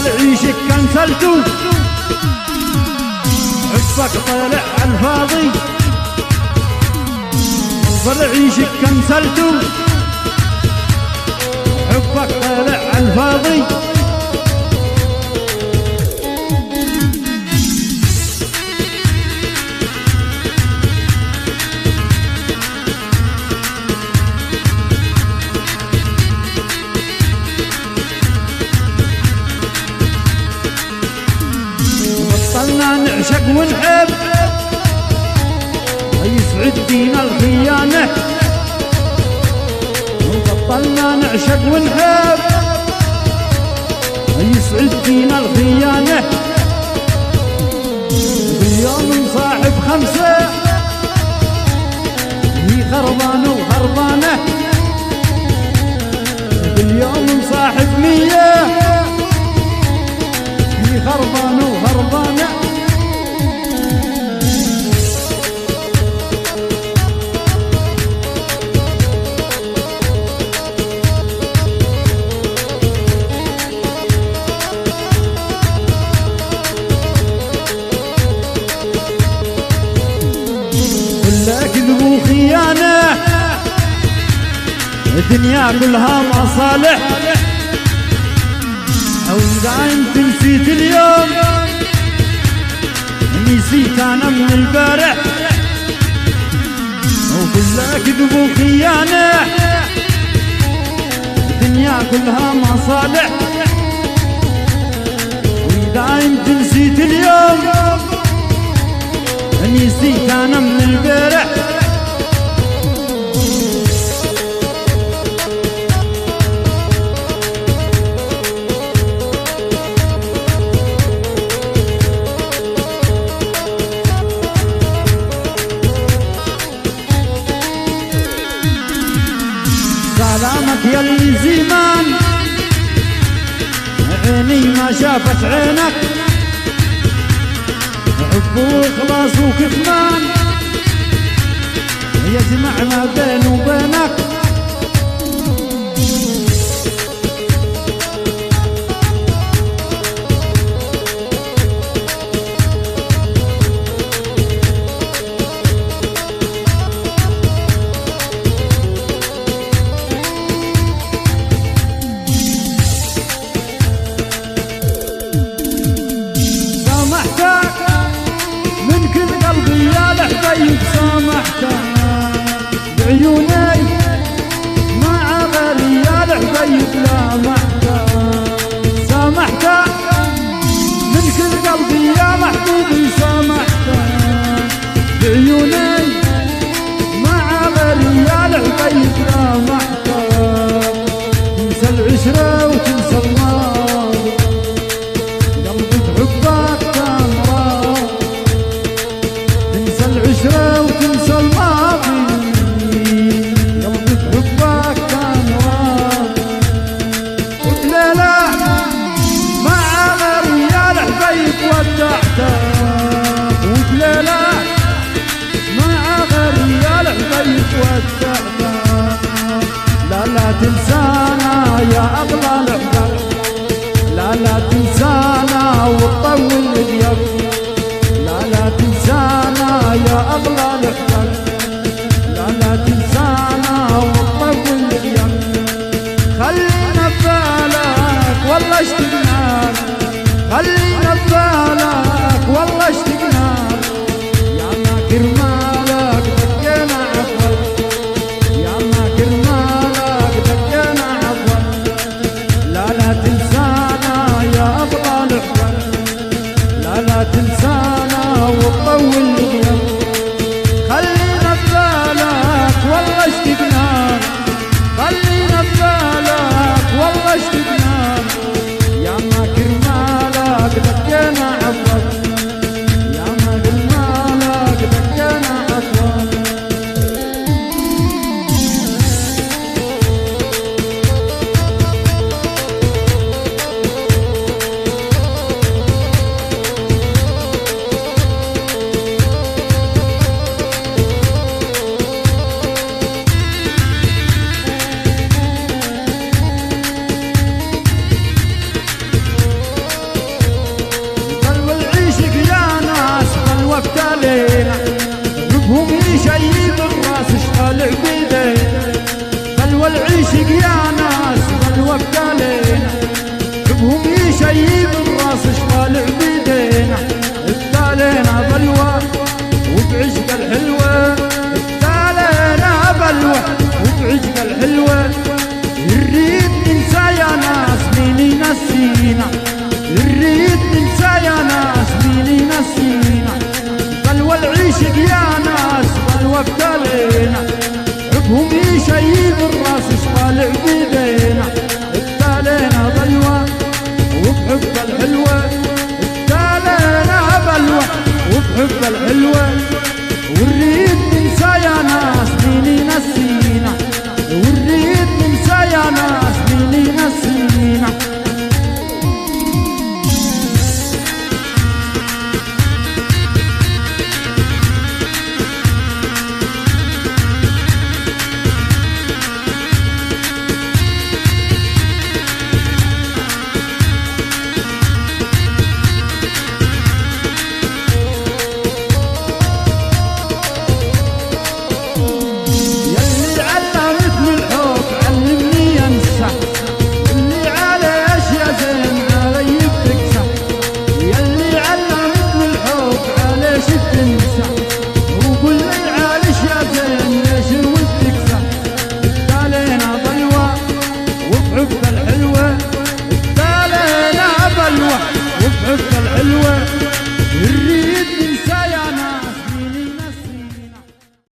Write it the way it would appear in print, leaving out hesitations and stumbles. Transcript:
وظل عيشك كنسلتو حبك طلع عالفاضي وظل عيشك كنسلتو حبك طلع عالفاضي بطلنا نعشق ونحب يسعد فينا الخيانة بطلنا نعشق ونحب يسعد فينا الخيانة باليوم نصاحب 5 هي خربانة وخربانة باليوم نصاحب 100 هي خربانة وخربانة كلها كذب وخيانة الدنيا كلها مصالح أو إذا أنت نسيت اليوم نسيت أنا من البارح وكلها كذب وخيانة الدنيا كلها مصالح وإذا أنت نسيت اليوم نسيت أنا من البارح سلامك يا اللي زمان عيني ما شافت عينك حب وإخلاص وكتمان يجمع ما بين وبينك سامحتك بعيوني مع غيري يا الحبيب لامحتك سامحتك من كل قلبي يا محبوبي سامحتك بعيوني مع غيري يا الحبيب لامحتك تنسى العشرة وتنسى الماضي قلبي بحبك كان راضي تنسى العشرة وتنسى الماضي قلبي بحبك كان راضي وبليلة مع غيري يا الحبيب ودعتك وبليلة مع غيري يا الحبيب ودعتك لا تنسانا يا أغلى الأحباب لا تنسانا وتطول اليوم لا تنسانا يا أغلى الأحباب لا تنسانا وتطول اليوم خلينا ببالك والله اشتقنا خلينا ببالك والله اشتقنا يا ماكر مالك دقينا عفوا يا ماكر مالك دقينا عفوا لا تنسانا يا أغلى الأحباب لا تنسانا وتطول اليوم خلينا ببالك والله اشتقنا خلينا ببالك والله اشتقنا يا ماكر مالك دقينا عفوا وبحب الحلوة التالينا بلوة وبحب الحلوة والريد ننسى يا ناس مين ينسينا والريد ننسى يا ناس مين ينسينا وبحب الحلوة الحلوة